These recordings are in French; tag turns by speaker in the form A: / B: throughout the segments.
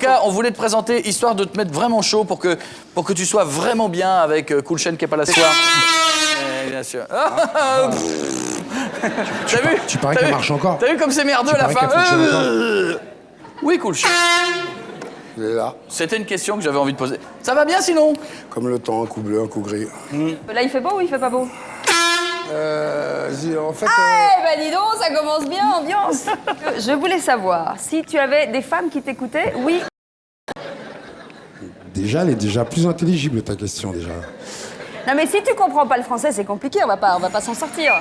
A: cas, on voulait te présenter, histoire de te mettre vraiment chaud pour que tu sois vraiment bien avec Cool Chain qui n'est pas là ce soir. Bien sûr. T'as vu?
B: Tu parais qu'elle marche encore.
A: T'as vu comme c'est merdeux à la fin? Oui, Cool Chain.
B: Il est là.
A: C'était une question que j'avais envie de poser. Ça va bien sinon?
B: Comme le temps, un coup bleu, un coup gris.
C: Là, il fait beau ou il fait pas beau?
B: En fait...
C: Eh ben dis donc, ça commence bien, ambiance. Je voulais savoir si tu avais des femmes qui t'écoutaient, oui.
B: Déjà, elle est déjà plus intelligible, ta question, déjà.
C: Non mais si tu comprends pas le français, c'est compliqué, on va pas s'en sortir.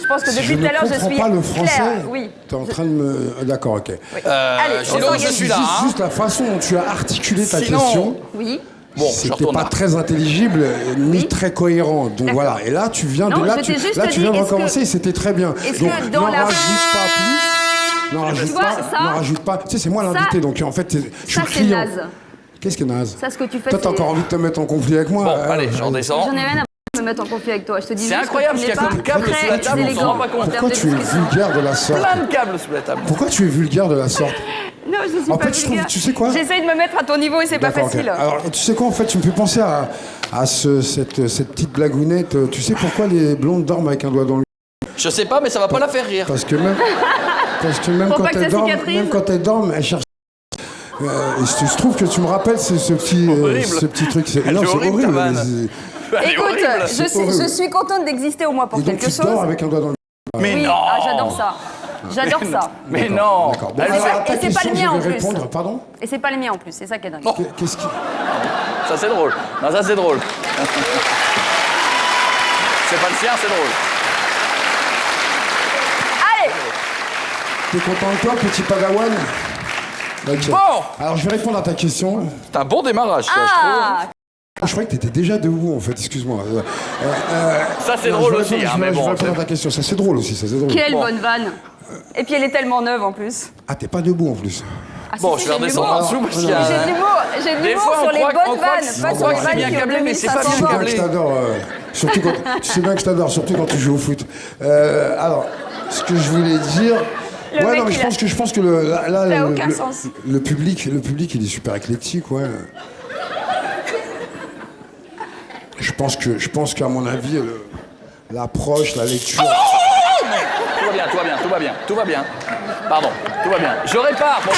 C: Je pense que
B: Si
C: depuis tout à l'heure, je suis
B: je ne comprends pas le français,
C: claire. Oui.
B: t'es en train de me... D'accord, ok.
C: Oui. Allez,
A: Gilo, je suis là.
B: Juste la façon dont tu as articulé ta question,
C: Oui.
A: Bon, je
B: c'était
A: retourne
B: pas
A: là.
B: très intelligible, ni
C: Oui.
B: très cohérent. Donc
C: D'accord.
B: voilà, et là, tu viens
C: Non,
B: de... Là,
C: je
B: tu,
C: t'ai juste
B: là, tu
C: dit,
B: viens de
C: est-ce que-
B: recommencer, et c'était très bien.
C: est-ce
B: Donc,
C: que dans
B: n'en
C: la-
B: rajoute pas plus. N'en rajoute
C: vois,
B: pas,
C: ça-
B: n'en rajoute pas. Tu sais, c'est moi l'invité, donc en fait, je suis
C: Ça,
B: le
C: c'est
B: client.
C: naze.
B: Qu'est-ce qui est naze?
C: Ça, ce que tu fais,
B: Toi, t'as
C: c'est...
B: encore envie de te mettre en conflit avec moi?
A: Bon, allez, j'en descends.
C: J'en ai rien à me mettre en conflit avec toi. Je te dis
A: C'est
C: juste
A: incroyable
C: que
A: ce
C: tu
A: qu'il y a
C: n'es
A: comme
C: pas
A: câble sous la
C: très
A: table, on s'en rend pas compte.
B: Pourquoi tu es vulgaire de la sorte?
A: Plein de câbles sous la table.
B: Pourquoi tu es vulgaire de la sorte?
C: Non, je suis
B: En
C: pas
B: fait, je trouve,
C: vulgaire.
B: tu sais quoi?
C: J'essaye de me mettre à ton niveau et c'est pas
B: D'accord, ok.
C: facile.
B: Alors, tu sais quoi, en fait, tu me fais penser à cette petite blagounette. Tu sais pourquoi les blondes dorment avec un doigt dans le...
A: Je sais pas, mais ça va pas la faire rire.
B: Parce que même
C: Pour
B: quand
C: pas que
B: elles
C: ça
B: dorment,
C: cicatrise.
B: même quand elles dorment, elles cherchent... je trouve que tu me rappelles ce petit truc.
A: Elle
B: Non,
A: est
B: c'est
A: horrible, ta
B: horrible.
A: vanne. Elle est
C: Écoute,
A: horrible.
C: je suis contente d'exister au moins pour
B: Et donc,
C: quelque
B: tu dors
C: chose.
B: avec un doigt dans le...
A: Mais
C: Oui,
A: non.
C: ah, j'adore ça. J'adore ça.
A: Mais non.
B: D'accord. Bon,
A: Elle-
B: alors, à ta
C: et c'est pas
B: question,
C: le mien,
B: je
C: en
B: vais
C: plus.
B: répondre. Pardon?
C: Et c'est pas les miens en plus, c'est ça qui est dingue.
A: Oh.
B: Qu'est-ce qui...
A: Ça c'est drôle. Non, ça c'est drôle. C'est pas le sien, c'est drôle.
C: Allez,
B: T'es content de toi, petit padawan? Ok.
A: Bon.
B: Alors, je vais répondre à ta question.
A: C'est un bon démarrage, ça, je trouve.
C: ah,
B: Je croyais que t'étais déjà debout, en fait, excuse-moi.
A: Ça c'est
B: Non,
A: drôle
B: je vais
A: aussi,
B: répondre-
A: hein,
B: je
A: mais
B: vais
A: bon.
B: répondre à ta question. Ça, c'est drôle aussi, ça, c'est drôle.
C: quelle
A: Bon.
C: bonne vanne. Et puis elle est tellement neuve en plus.
B: Ah, t'es pas debout, en plus.
C: Ah, si,
A: Bon,
C: si,
A: je vais
C: j'ai de
A: redescendre en
C: l'humour.
A: dessous parce qu'il y
C: J'ai
A: a...
C: de l'humour,
A: Des fois,
C: sur
A: on
C: les
A: croit
C: bonnes
A: que-
C: vannes,
A: on
C: pas sur
A: croit
C: les
A: que c'est
C: vannes
A: bien
C: qui ont
A: câblé, mais c'est pas
C: 2500
A: bien
B: Tu sais bien
C: bords.
A: câblé.
B: que je t'adore, surtout quand... Tu sais bien que je t'adore, surtout quand tu joues au foot. Alors, ce que je voulais dire...
C: Le
B: ouais,
C: mec,
B: non, mais
C: il
B: je pense que là,
C: Ça n'a aucun sens.
B: le public, il est super éclectique, ouais. Je pense qu'à mon avis, l'approche, la lecture...
A: Tout va bien, tout va bien, tout va bien, tout va bien. Pardon, tout va bien. Je répare. Bon.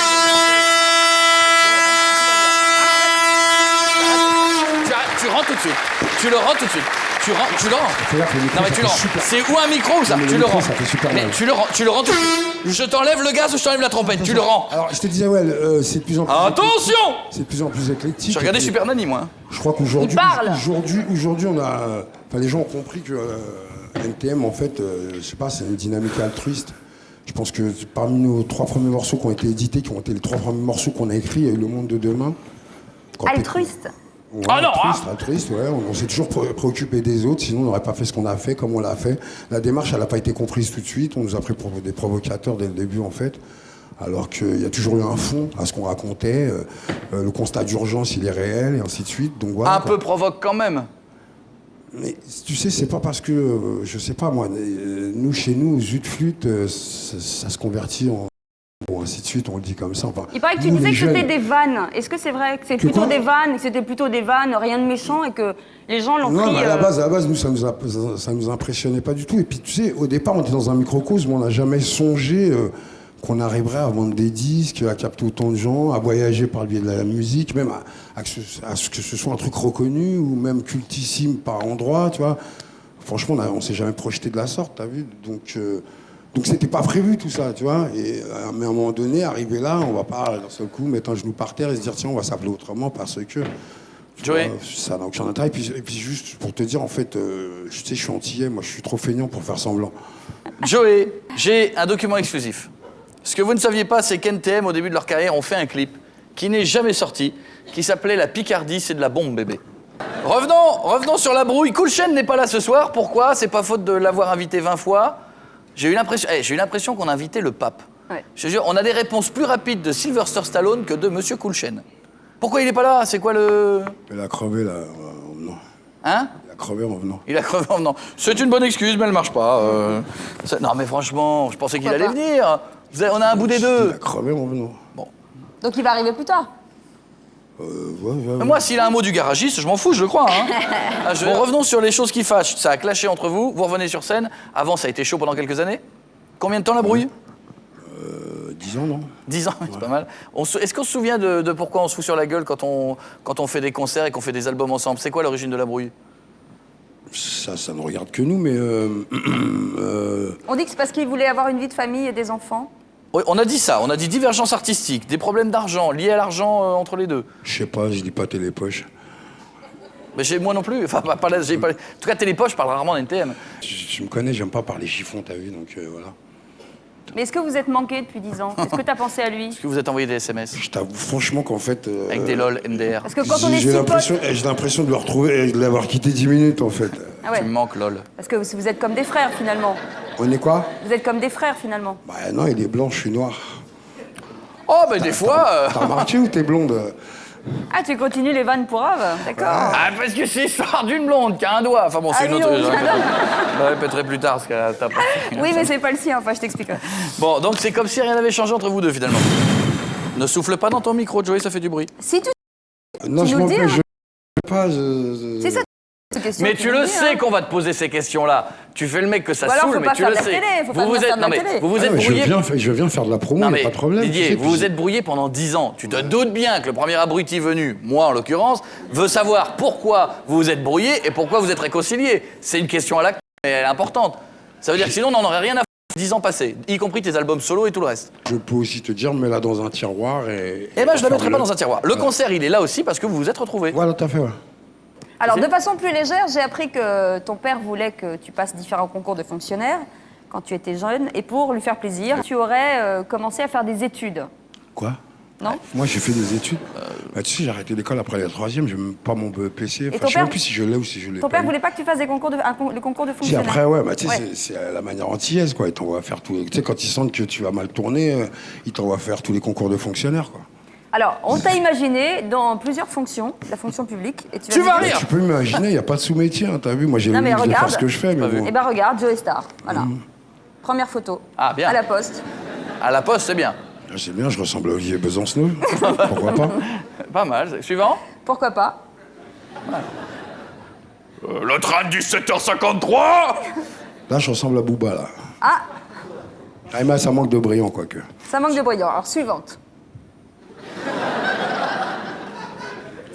A: Tu rentres tout de suite. Tu le rends tout de suite. Tu le rends.
B: Fais gaffe, le micro,
A: Non mais
B: ça
A: tu le
B: fait
A: rends.
B: super-
A: C'est où un micro ou ça?
B: Non, mais
A: Tu
B: le
A: le
B: micro,
A: rends.
B: ça fait super
A: Mais
B: mal.
A: tu le rends tout de suite. Je t'enlève le gaz ou je t'enlève la trompette? Tu le rends.
B: Alors, je te disais, ouais, c'est de plus en plus...
A: Attention!
B: C'est de plus en plus éclectique.
A: Je regardais
B: Et puis,
A: Super Nanny, moi.
B: Je crois qu'aujourd'hui,
C: Il parle.
B: aujourd'hui, on a... Enfin, les gens ont compris que NTM, en fait, je sais pas, c'est une dynamique altruiste. Je pense que parmi nos 3 premiers morceaux qui ont été édités, qui ont été les 3 premiers morceaux qu'on a écrits, il y a eu Le Monde de Demain. Quand
C: Altruiste.
B: Ouais,
A: Ah non,
B: altruiste, ouais. On s'est toujours préoccupé des autres, sinon on n'aurait pas fait ce qu'on a fait, comme on l'a fait. La démarche, elle n'a pas été comprise tout de suite. On nous a pris pour des provocateurs dès le début, en fait. Alors qu'il y a toujours eu un fond à ce qu'on racontait. Le constat d'urgence, il est réel, et ainsi de suite. Donc, voilà,
A: Un
B: quoi.
A: peu provoque quand même.
B: Mais tu sais, c'est pas parce que, je sais pas moi, nous, chez nous, Zut Flûte, ça se convertit en... Bon, ainsi de suite, on le dit comme ça. Enfin,
C: Il paraît que tu
B: nous,
C: disais
B: les
C: que c'était
B: jeunes-
C: des vannes. Est-ce que c'est vrai que c'est
B: Que
C: plutôt
B: quoi
C: des vannes, que c'était plutôt des vannes, rien de méchant et que les gens l'ont
B: Non,
C: pris...
B: mais à la base, nous, ça nous impressionnait pas du tout. Et puis, tu sais, au départ, on était dans un microcosme, on n'a jamais songé qu'on arriverait à vendre des disques, à capter autant de gens, à voyager par le biais de la musique, même à ce que ce soit un truc reconnu ou même cultissime par endroit, tu vois. Franchement, on s'est jamais projeté de la sorte, t'as vu. Donc c'était pas prévu tout ça, tu vois. Mais à un moment donné, arrivé là, on va pas d'un seul coup mettre un genou par terre et se dire tiens, on va s'appeler autrement parce que...
A: Joey.
B: Ça n'a aucun intérêt. Et puis juste pour te dire, en fait, je sais, je suis antillais, moi je suis trop feignant pour faire semblant.
A: Joey, j'ai un document exclusif. Ce que vous ne saviez pas, c'est qu'NTM, au début de leur carrière, ont fait un clip qui n'est jamais sorti, qui s'appelait La Picardie, c'est de la bombe, bébé. Revenons sur la brouille. Cool Chain n'est pas là ce soir. Pourquoi? C'est pas faute de l'avoir invité 20 fois. J'ai eu l'impression qu'on a invité le pape.
C: Ouais.
A: Je te jure, on a des réponses plus rapides de Sylvester Stallone que de Monsieur Cool Chain. Pourquoi il est pas là? C'est quoi le...
B: Il a crevé là, en venant.
A: Hein?
B: Il a crevé en venant.
A: Il a crevé en venant. C'est une bonne excuse, mais elle marche pas. Non, mais franchement, je pensais qu'il allait venir. On a un bout des
B: Il
A: deux.
B: a crevé en venant.
C: Donc il va arriver plus tard.
B: Ouais.
A: Moi, s'il a un mot du garagiste, je m'en fous, je le crois. Hein. Bon, revenons sur les choses qui fâchent. Ça a clashé entre vous, vous revenez sur scène. Avant, ça a été chaud pendant quelques années. Combien de temps la brouille
B: 10 ans, non?
A: 10 ans, c'est pas mal. Est-ce qu'on se souvient de pourquoi on se fout sur la gueule quand on fait des concerts et qu'on fait des albums ensemble? C'est quoi l'origine de la brouille?
B: Ça ne regarde que nous, mais...
C: On dit que c'est parce qu'il voulait avoir une vie de famille et des enfants.
A: Oui, on a dit ça, on a dit divergence artistique, des problèmes d'argent, liés à l'argent entre les deux.
B: Je sais pas, je dis pas télépoche.
A: Mais moi non plus, enfin pas là, en tout cas Télépoche, je parle rarement d'NTM.
B: Tu me connais, j'aime pas parler chiffon, t'as vu, donc voilà.
C: Mais est-ce que vous êtes manqué depuis 10 ans? Est-ce que tu as pensé à lui?
A: Est-ce que vous êtes envoyé des SMS?
B: Je t'avoue franchement qu'en fait...
A: Avec des LOL, MDR.
C: Parce que quand on est si potes...
B: J'ai l'impression de le retrouver et de l'avoir quitté 10 minutes, en fait.
C: Ah ouais.
A: Tu me manques, LOL.
C: Parce que vous êtes comme des frères, finalement.
B: On est quoi?
C: Vous êtes comme des frères, finalement.
B: Bah non, il est blanc, je suis noir.
A: Oh, mais des fois...
B: T'as remarqué ou t'es blonde?
C: Ah, tu continues les vannes pour Ave? D'accord.
A: Ah, parce que c'est l'histoire d'une blonde qui a un doigt. Enfin bon, c'est
C: Ah
A: une
C: oui,
A: autre...
C: non,
A: Je la répéterai plus tard, parce qu'elle t'a pas...
C: Oui, mais c'est pas le sien, enfin, je t'expliquerai.
A: Bon, donc c'est comme si rien n'avait changé entre vous deux, finalement. Ne souffle pas dans ton micro, Joey, ça fait du bruit.
C: Si tu...
B: Non,
C: Tu
B: je
C: nous
B: m'en
C: le dis,
B: peux,
C: hein.
B: je pas,
C: C'est ça, cette question.
A: Mais tu le sais qu'on va te poser ces questions-là. Tu fais le mec que ça
C: Ou alors,
A: saoule,
C: faut
A: mais
C: pas
A: tu
C: faire
A: le
C: de la
A: sais.
C: télé, faut pas venir faire de la télé.
A: Vous vous êtes
B: Ah, mais
A: brouillé...
B: je viens faire de la promo,
A: Non
B: y a
A: mais
B: pas de problème.
A: Didier,
B: tu sais,
A: vous vous êtes brouillé pendant 10 ans. Tu te doutes bien que le premier abruti venu, moi en l'occurrence, veut savoir pourquoi vous vous êtes brouillé et pourquoi vous êtes réconcilié. C'est une question à la con, mais elle est importante. Ça veut dire que sinon on n'en aurait rien à foutre 10 ans passés, y compris tes albums solo et tout le reste.
B: Je peux aussi te dire, mets-la dans un tiroir et...
A: Eh ben je la mettrai
B: ferme-le.
A: pas dans un tiroir. Le concert, il est là aussi parce que vous vous êtes retrouvés.
B: Voilà, t'as fait, ouais.
C: Alors, de façon plus légère, j'ai appris que ton père voulait que tu passes différents concours de fonctionnaires quand tu étais jeune. Et pour lui faire plaisir, tu aurais commencé à faire des études.
B: Quoi?
C: Non?
B: Moi, j'ai fait des études. Bah, tu sais, j'ai arrêté l'école après la 3e, j'ai même pas mon PC. Enfin,
C: ton
B: je sais même
C: père-
B: plus si je l'ai ou si je l'ai
C: Ton
B: pas
C: père
B: eu.
C: voulait pas que tu fasses des concours le concours de
B: Si,
C: fonctionnaire.
B: après, ouais, bah, tu sais,
C: Ouais.
B: c'est à la manière antillaise, quoi. Ils t'envoient faire tout. Tu sais, quand ils sentent que tu vas mal tourner, ils t'envoient faire tous les concours de fonctionnaires, quoi.
C: Alors, on t'a imaginé dans plusieurs fonctions, la fonction publique. Et
A: Tu vas
C: me dire-
A: rire.
B: Tu peux imaginer, il n'y a pas de sous-métier, hein, t'as vu? Moi, j'ai le
C: Non, mais
B: luxe de
C: regarde.
B: faire ce que je fais, mais bon.
C: Eh ben regarde, Joey Star. Voilà. Première photo.
A: Ah, bien.
C: À la poste.
A: À la poste, c'est bien.
B: C'est bien, je ressemble à Olivier Besancenot. Pourquoi pas?
A: Pas mal. Suivant.
C: Pourquoi pas?
A: Le train de 17h53.
B: Là, je ressemble à Booba, là.
C: Ah,
B: Ah, mais ça manque de brillant, quoique.
C: ça manque de brillant. Alors, suivante.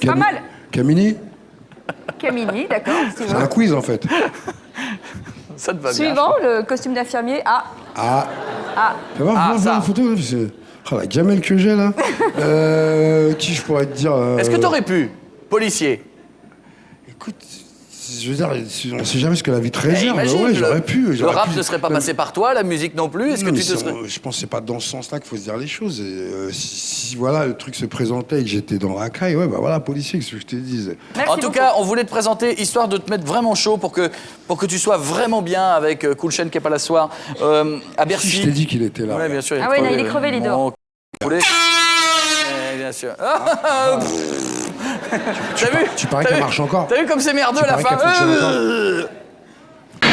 C: Pas mal.
B: Camini?
C: Camini, d'accord. si tu
B: C'est
C: veux.
B: un quiz, en fait.
A: Ça te va bien.
C: Suivant, le costume d'infirmier. Ah,
B: Ah,
C: ah.
B: tu vas voir,
A: ça.
B: la photo, là, parce que... Oh, la gamelle que j'ai, là. Qui je pourrais te dire...
A: Est-ce que t'aurais pu, policier?
B: Écoute, je veux dire, on sait jamais ce que la vie te réserve.
A: Imagine,
B: Ouais, j'aurais pu.
A: Le
B: j'aurais
A: rap
B: pu.
A: ne serait pas
B: Même-
A: passé par toi, la musique non plus. Est-ce que
B: Non,
A: tu
B: mais
A: te serais...
B: je pense que c'est pas dans ce sens-là qu'il faut se dire les choses. Et, si voilà, le truc se présentait et que j'étais dans la caille, ouais, bah voilà, policier, qu'est-ce que je te dise.
C: Merci
A: En tout
C: beaucoup.
A: cas, on voulait te présenter, histoire de te mettre vraiment chaud pour que tu sois vraiment bien avec Cool Chain qui est pas là ce soir, à Bercy.
B: Si je t'ai dit qu'il était là.
A: Ouais, bien sûr.
C: Ah ouais, non, il est crevé, il est dehors.
A: Poulet. Bien sûr. T'as vu?
B: tu parais
A: T'as
B: qu'elle
A: vu
B: marche encore.
A: T'as vu comme c'est merdeux
B: Tu
A: la
B: parais qu'elle fonctionne
A: fin?